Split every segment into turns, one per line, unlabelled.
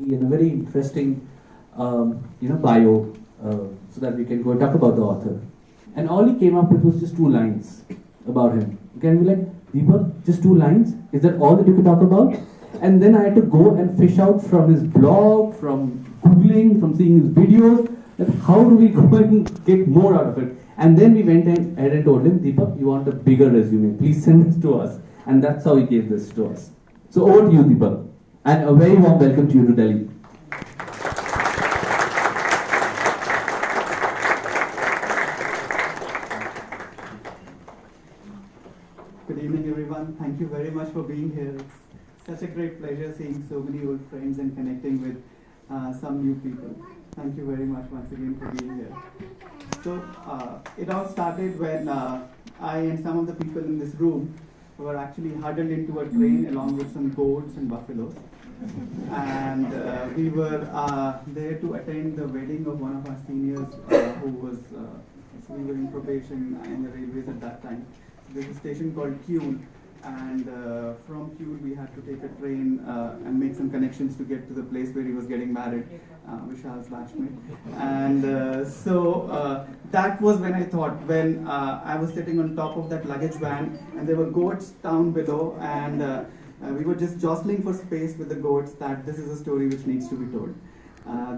in a very interesting, bio, so that we can go and talk about the author. And all he came up with was just 2 lines about him. Can we like, Deepak, just 2 lines? Is that all that you could talk about? And then I had to go and fish out from his blog, from Googling, from seeing his videos, that how do we go and get more out of it? And then we went ahead and told him, Deepak, you want a bigger resume, please send this to us. And that's how he gave this to us. So over to you, Deepak. And a very warm welcome to you to Delhi.
Good evening, everyone. Thank you very much for being here. It's such a great pleasure seeing so many old friends and connecting with some new people. Thank you very much once again for being here. So, it all started when I and some of the people in this room were actually huddled into a train along with some goats and buffaloes. And we were there to attend the wedding of one of our seniors who was, so we were in probation in the railways at that time. There's a station called Kyul, and from Kyul we had to take a train and make some connections to get to the place where he was getting married, Vishal's batchmate. And so that was when I thought, when I was sitting on top of that luggage van, and there were goats down below, and we were just jostling for space with the goats, that this is a story which needs to be told.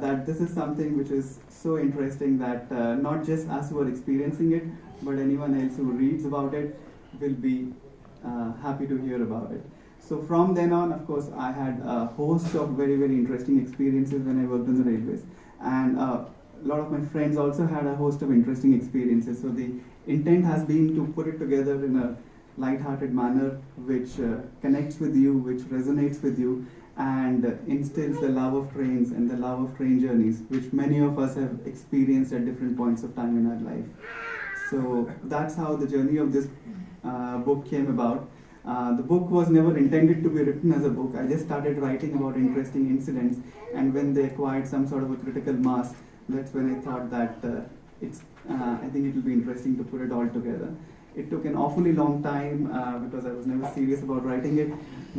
That this is something which is so interesting that not just us who are experiencing it, but anyone else who reads about it will be happy to hear about it. So from then on, of course, I had a host of very, very interesting experiences when I worked in the railways. And a lot of my friends also had a host of interesting experiences. So the intent has been to put it together in a light-hearted manner, which connects with you, which resonates with you, and instills the love of trains and the love of train journeys, which many of us have experienced at different points of time in our life. So that's how the journey of this book came about. The book was never intended to be written as a book. I just started writing about interesting incidents, and when they acquired some sort of a critical mass, that's when I thought that I think it will be interesting to put it all together. It took an awfully long time because I was never serious about writing it,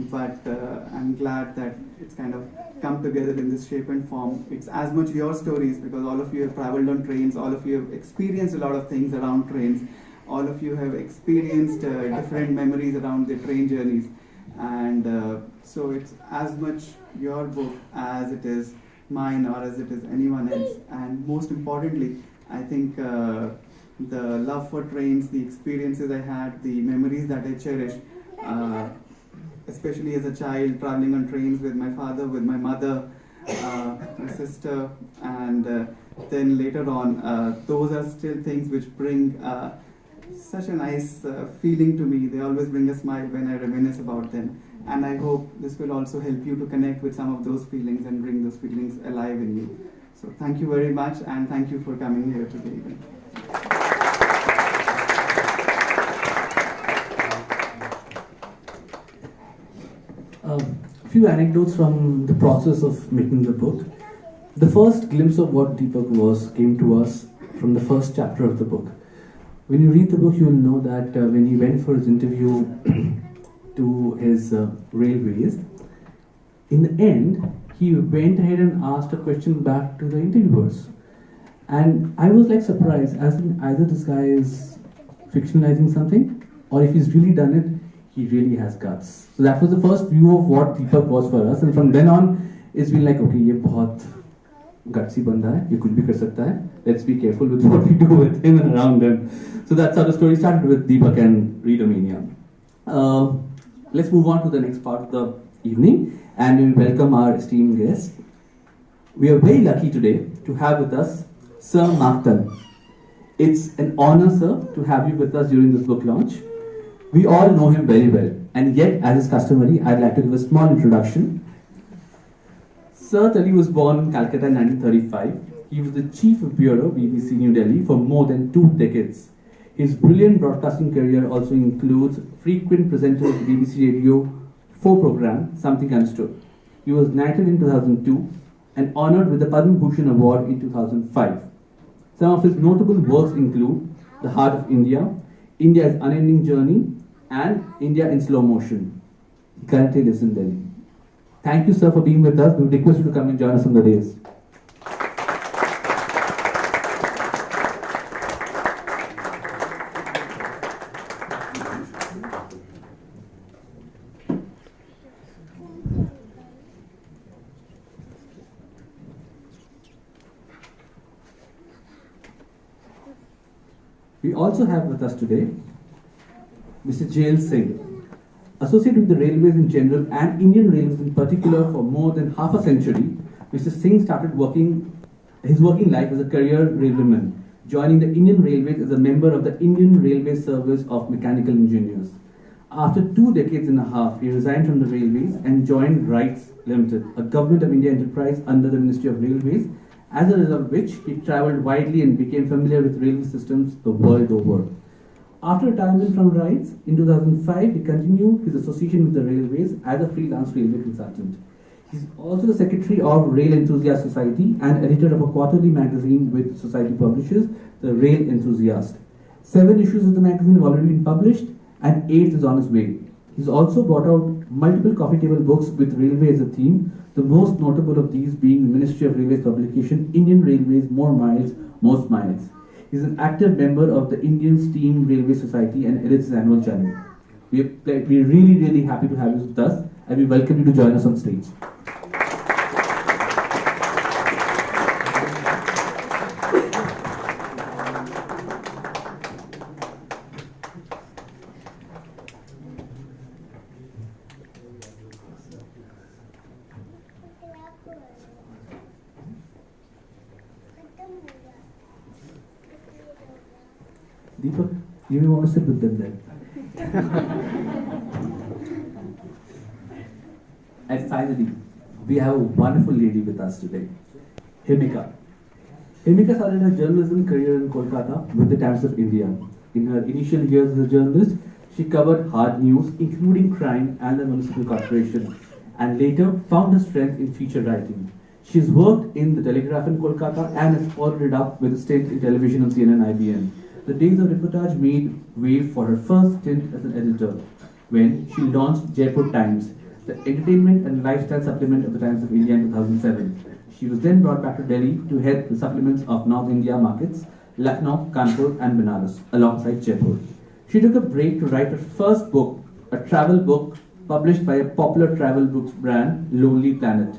but I'm glad that it's kind of come together in this shape and form. It's as much your stories, because all of you have traveled on trains, all of you have experienced a lot of things around trains, all of you have experienced different memories around the train journeys, and so it's as much your book as it is mine or as it is anyone else. And most importantly, I think the love for trains, the experiences I had, the memories that I cherish, especially as a child traveling on trains with my father, with my mother, my sister, and then later on, those are still things which bring such a nice feeling to me. They always bring a smile when I reminisce about them. And I hope this will also help you to connect with some of those feelings and bring those feelings alive in you. So thank you very much, and thank you for coming here today.
A few anecdotes from the process of making the book. The first glimpse of what Deepak was came to us from the first chapter of the book. When you read the book, you will know that when he went for his interview to his railways, in the end, he went ahead and asked a question back to the interviewers. And I was like surprised, as in either this guy is fictionalizing something, or if he's really done it, he really has guts. So that was the first view of what Deepak was for us. And from then on, it's been like, okay, ये बहुत gutsy बंदा है, ये कुछ भी कर सकता है. Let's be careful with what we do with him and around him. So that's how the story started with Deepak and Readermania. Let's move on to the next part of the evening, and we welcome our esteemed guest. We are very lucky today to have with us Sir Maktan. It's an honor, sir, to have you with us during this book launch. We all know him very well, and yet, as is customary, I'd like to give a small introduction. Sir Tali was born in Calcutta in 1935. He was the chief of bureau, BBC New Delhi, for more than 2 decades. His brilliant broadcasting career also includes frequent presenter of the BBC Radio 4 program, Something Understood. He was knighted in 2002 and honored with the Padma Bhushan Award in 2005. Some of his notable works include The Heart of India, India's Unending Journey, and India in Slow Motion. He currently lives in Delhi. Thank you, sir, for being with us. We request you to come and join us on the days. We also have with us today Mr. Jail Singh, associated with the railways in general and Indian Railways in particular for more than half a century. Mr. Singh started his working life as a career railwayman, joining the Indian Railways as a member of the Indian Railway Service of Mechanical Engineers. After 2 decades and a half, he resigned from the railways and joined RITES Limited, a Government of India enterprise under the Ministry of Railways, as a result of which he travelled widely and became familiar with railway systems the world over. After retirement from RITES, in 2005, he continued his association with the railways as a freelance railway consultant. He's also the secretary of Rail Enthusiast Society and editor of a quarterly magazine with Society publishes, the Rail Enthusiast. 7 issues of the magazine have already been published, and 8th is on its way. He's also brought out multiple coffee table books with railway as a theme, the most notable of these being the Ministry of Railways publication, Indian Railways, More Miles, Most Miles. He's an active member of the Indian Steam Railway Society and edits his annual journal. We're really happy to have you with us, and we welcome you to join us on stage. Deepak, you may want to sit with them then. And finally, we have a wonderful lady with us today, Himika. Himika started her journalism career in Kolkata with the Times of India. In her initial years as a journalist, she covered hard news, including crime and the municipal corporation, and later found her strength in feature writing. She's worked in the Telegraph in Kolkata and has followed it up with a stint in television on CNN IBN. The days of reportage made way for her first stint as an editor when she launched Jaipur Times, the entertainment and lifestyle supplement of the Times of India in 2007. She was then brought back to Delhi to head the supplements of North India markets, Lucknow, Kanpur and Benares, alongside Jaipur. She took a break to write her first book, a travel book published by a popular travel books brand, Lonely Planet.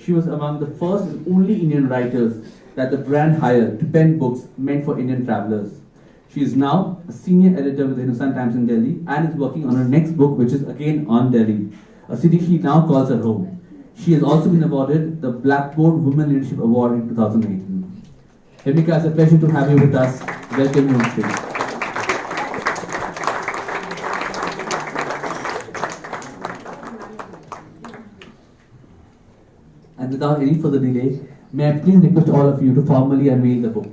She was among the first and only Indian writers that the brand hired to pen books meant for Indian travelers. She is now a senior editor with the Hindustan Times in Delhi and is working on her next book, which is again on Delhi, a city she now calls her home. She has also been awarded the Blackboard Women Leadership Award in 2018. Himika, it's a pleasure to have you with us. Welcome you on stage. And without any further delay, may I please request all of you to formally unveil the book.